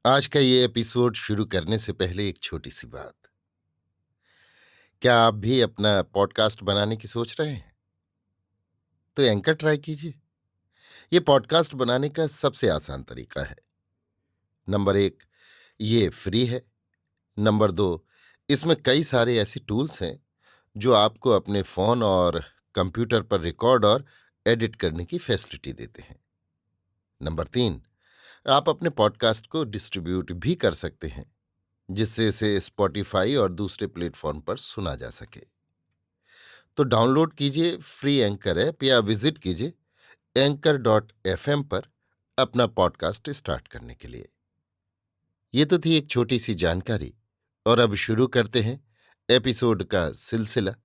आज का ये एपिसोड शुरू करने से पहले एक छोटी सी बात। क्या आप भी अपना पॉडकास्ट बनाने की सोच रहे हैं? तो एंकर ट्राई कीजिए। ये पॉडकास्ट बनाने का सबसे आसान तरीका है। नंबर एक, ये फ्री है। नंबर दो, इसमें कई सारे ऐसे टूल्स हैं जो आपको अपने फोन और कंप्यूटर पर रिकॉर्ड और एडिट करने की फैसिलिटी देते हैं। नंबर तीन, आप अपने पॉडकास्ट को डिस्ट्रीब्यूट भी कर सकते हैं, जिससे इसे स्पॉटिफाई और दूसरे प्लेटफॉर्म पर सुना जा सके। तो डाउनलोड कीजिए फ्री एंकर ऐप या विजिट कीजिए anchor.fm पर अपना पॉडकास्ट स्टार्ट करने के लिए। ये तो थी एक छोटी सी जानकारी, और अब शुरू करते हैं एपिसोड का सिलसिला।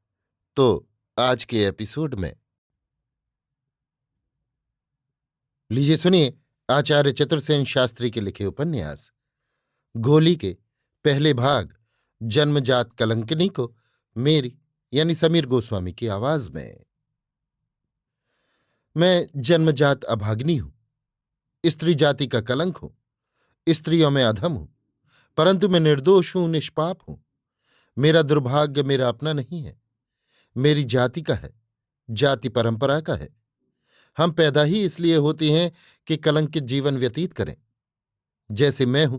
तो आज के एपिसोड में लीजिए सुनिए आचार्य चतुर्सेन शास्त्री के लिखे उपन्यास गोली के पहले भाग जन्मजात कलंकिनी को मेरी यानी समीर गोस्वामी की आवाज में। मैं जन्मजात अभाग्नि हूं, स्त्री जाति का कलंक हूं, स्त्रियों में अधम हूं, परंतु मैं निर्दोष हूं, निष्पाप हूं। मेरा दुर्भाग्य मेरा अपना नहीं है, मेरी जाति का है, जाति परंपरा का है। हम पैदा ही इसलिए होते हैं कि कलंकित जीवन व्यतीत करें। जैसे मैं हूं,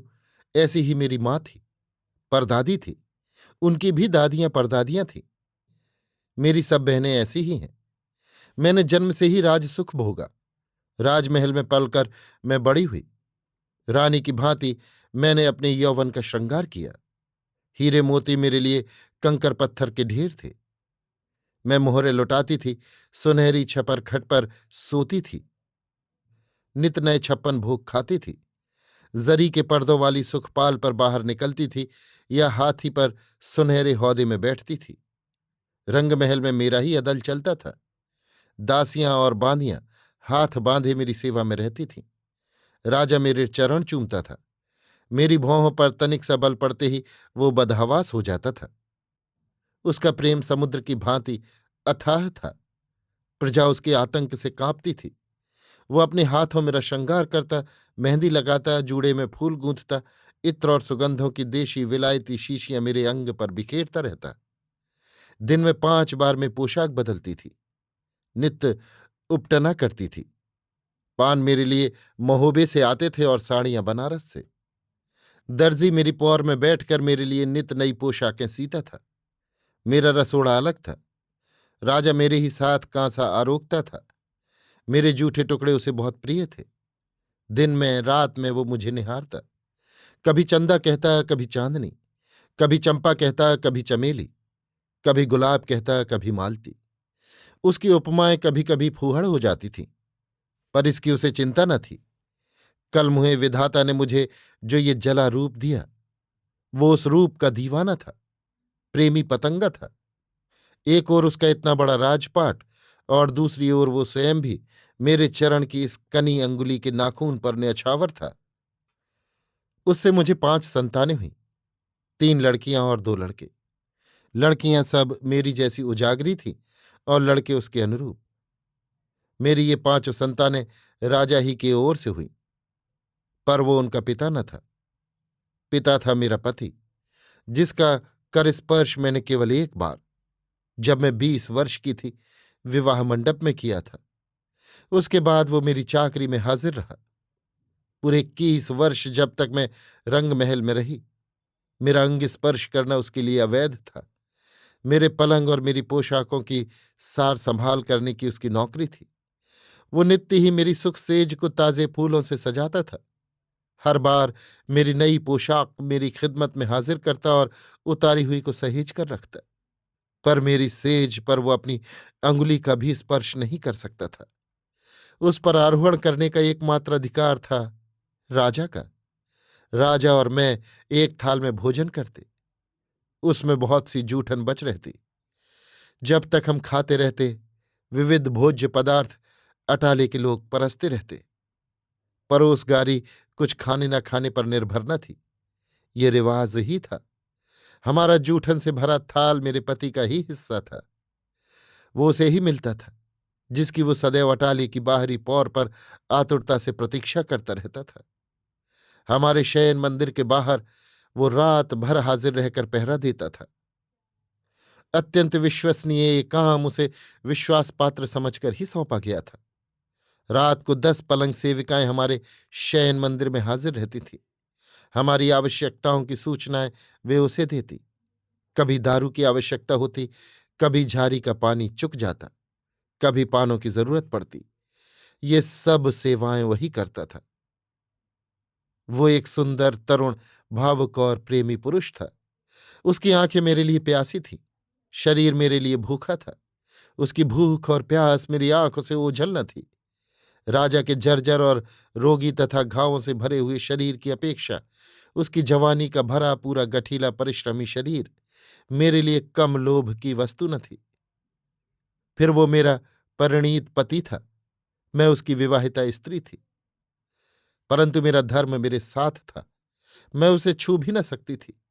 ऐसी ही मेरी माँ थी, परदादी थी, उनकी भी दादियां परदादियां थीं। मेरी सब बहनें ऐसी ही हैं। मैंने जन्म से ही राजसुख भोगा। राजमहल में पलकर मैं बड़ी हुई। रानी की भांति मैंने अपने यौवन का श्रृंगार किया। हीरे मोती मेरे लिए कंकर पत्थर के ढेर थे। मैं मोहरे लुटाती थी, सुनहरी छपर खट पर सोती थी, नित नए छप्पन भोग खाती थी, जरी के पर्दों वाली सुखपाल पर बाहर निकलती थी या हाथी पर सुनहरे हौदे में बैठती थी। रंगमहल में मेरा ही अदल चलता था। दासियां और बांदियां हाथ बांधे मेरी सेवा में रहती थीं। राजा मेरे चरण चूमता था। मेरी भौहों पर तनिक सा बल पड़ते ही वो बदहवास हो जाता था। उसका प्रेम समुद्र की भांति अथाह था। प्रजा उसके आतंक से कांपती थी। वो अपने हाथों मेरा श्रृंगार करता, मेहंदी लगाता, जूड़े में फूल गूंथता, इत्र और सुगंधों की देशी विलायती शीशियां मेरे अंग पर बिखेरता रहता। दिन में 5 बार में पोशाक बदलती थी, नित्य उपटना करती थी। पान मेरे लिए महोबे से आते थे और साड़ियां बनारस से। दर्जी मेरी पौर में बैठकर मेरे लिए नित नई पोशाकें सीता था। मेरा रसोड़ा अलग था। राजा मेरे ही साथ कांसा आरोगता था। मेरे जूठे टुकड़े उसे बहुत प्रिय थे। दिन में रात में वो मुझे निहारता। कभी चंदा कहता, कभी चांदनी, कभी चंपा कहता, कभी चमेली, कभी गुलाब कहता, कभी मालती। उसकी उपमाएं कभी कभी फूहड़ हो जाती थीं, पर इसकी उसे चिंता न थी। कल मुहे विधाता ने मुझे जो ये जला रूप दिया, वो उस रूप का दीवाना था, प्रेमी पतंगा था। एक ओर उसका इतना बड़ा राजपाट, और दूसरी ओर वो स्वयं भी मेरे चरण की इस कनी अंगुली के नाखून पर न्यौछावर था। उससे मुझे 5 संतानें हुईं, 3 लड़कियां और 2 लड़के। लड़कियां सब मेरी जैसी उजागरी थीं और लड़के उसके अनुरूप। मेरी ये 5 संतानें राजा ही की ओर से हुई, पर वो उनका पिता न था। पिता था मेरा पति, जिसका कर स्पर्श मैंने केवल एक बार, जब मैं 20 वर्ष की थी, विवाह मंडप में किया था। उसके बाद वो मेरी चाकरी में हाजिर रहा। पूरे 21 वर्ष जब तक मैं रंगमहल में रही, मेरा अंग स्पर्श करना उसके लिए अवैध था। मेरे पलंग और मेरी पोशाकों की सार संभाल करने की उसकी नौकरी थी। वो नित्य ही मेरी सुख सेज को ताजे फूलों से सजाता था। हर बार मेरी नई पोशाक मेरी खिदमत में हाजिर करता और उतारी हुई को सहेज कर रखता। पर मेरी सेज पर वो अपनी अंगुली का भी स्पर्श नहीं कर सकता था। उस पर आरोहण करने का एकमात्र अधिकार था राजा का। राजा और मैं एक थाल में भोजन करते, उसमें बहुत सी जूठन बच रहती। जब तक हम खाते रहते, विविध भोज्य पदार्थ अटाले के लोग परसते रहते। परोसगारी कुछ खाने न खाने पर निर्भर न थी, ये रिवाज ही था। हमारा जूठन से भरा थाल मेरे पति का ही हिस्सा था। वो उसे ही मिलता था, जिसकी वो सदैव अटाले की बाहरी पौर पर आतुरता से प्रतीक्षा करता रहता था। हमारे शयन मंदिर के बाहर वो रात भर हाजिर रहकर पहरा देता था। अत्यंत विश्वसनीय ये काम उसे विश्वास पात्र समझकर ही सौंपा गया था। रात को 10 पलंग सेविकाएं हमारे शयन मंदिर में हाजिर रहती थीं। हमारी आवश्यकताओं की सूचनाएं वे उसे देती। कभी दारू की आवश्यकता होती, कभी झारी का पानी चुक जाता, कभी पानों की जरूरत पड़ती। ये सब सेवाएं वही करता था। वो एक सुंदर, तरुण, भावुक और प्रेमी पुरुष था। उसकी आंखें मेरे लिए प्यासी थीं, शरीर मेरे लिए भूखा था। उसकी भूख और प्यास मेरी आंखों से ओझल न थी। राजा के जर्जर और रोगी तथा घावों से भरे हुए शरीर की अपेक्षा उसकी जवानी का भरा पूरा गठीला परिश्रमी शरीर मेरे लिए कम लोभ की वस्तु न थी। फिर वो मेरा परिणीत पति था, मैं उसकी विवाहिता स्त्री थी। परंतु मेरा धर्म मेरे साथ था, मैं उसे छू भी न सकती थी।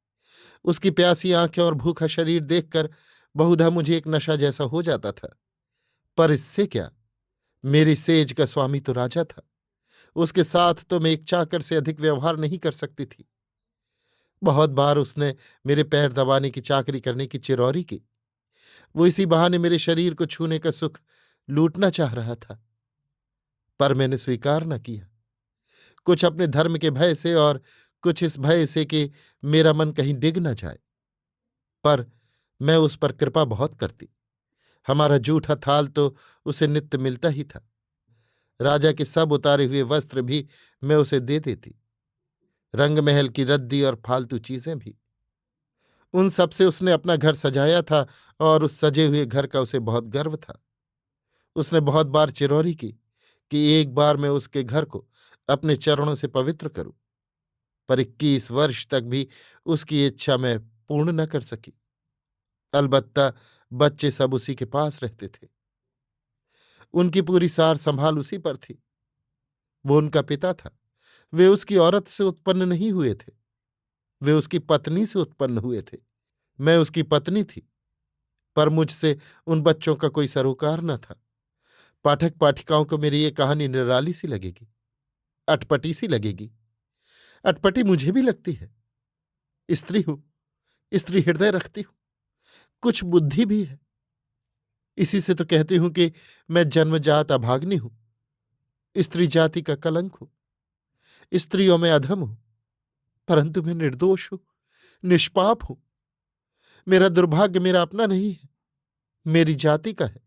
उसकी प्यासी आंखें और भूखा शरीर देखकर बहुधा मुझे एक नशा जैसा हो जाता था। पर इससे क्या, मेरी सेज का स्वामी तो राजा था। उसके साथ तो मैं एक चाकर से अधिक व्यवहार नहीं कर सकती थी। बहुत बार उसने मेरे पैर दबाने की चाकरी करने की चिरौरी की। वो इसी बहाने मेरे शरीर को छूने का सुख लूटना चाह रहा था, पर मैंने स्वीकार न किया। कुछ अपने धर्म के भय से और कुछ इस भय से कि मेरा मन कहीं डिग न जाए। पर मैं उस पर कृपा बहुत करती। हमारा जूठा थाल तो उसे नित्य मिलता ही था। राजा के सब उतारे हुए वस्त्र भी मैं उसे दे देती, रंगमहल की रद्दी और फालतू चीजें भी। उन सब से उसने अपना घर सजाया था और उस सजे हुए घर का उसे बहुत गर्व था। उसने बहुत बार चिरौरी की कि एक बार मैं उसके घर को अपने चरणों से पवित्र करूं, पर 21 वर्ष तक भी उसकी इच्छा मैं पूर्ण न कर सकी। अलबत्ता बच्चे सब उसी के पास रहते थे। उनकी पूरी सार संभाल उसी पर थी। वो उनका पिता था। वे उसकी औरत से उत्पन्न नहीं हुए थे, वे उसकी पत्नी से उत्पन्न हुए थे। मैं उसकी पत्नी थी, पर मुझसे उन बच्चों का कोई सरोकार न था। पाठक पाठिकाओं को मेरी ये कहानी निराली सी लगेगी, अटपटी सी लगेगी। अटपटी मुझे भी लगती है। स्त्री हूं, स्त्री हृदय रखती हूं, कुछ बुद्धि भी है। इसी से तो कहती हूं कि मैं जन्मजात अभाग्नि हूं, स्त्री जाति का कलंक हूं, स्त्रियों में अधम हूं। परंतु मैं निर्दोष हूं, निष्पाप हूं। मेरा दुर्भाग्य मेरा अपना नहीं है, मेरी जाति का है,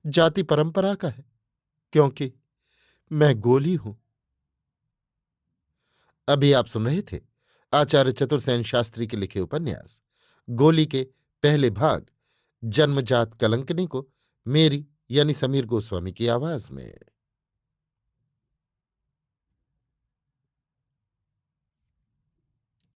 जाति परंपरा का है, क्योंकि मैं गोली हूं। अभी आप सुन रहे थे आचार्य चतुर्सेन शास्त्री के लिखे उपन्यास गोली के पहले भाग जन्मजात कलंकनी को मेरी यानी समीर गोस्वामी की आवाज में।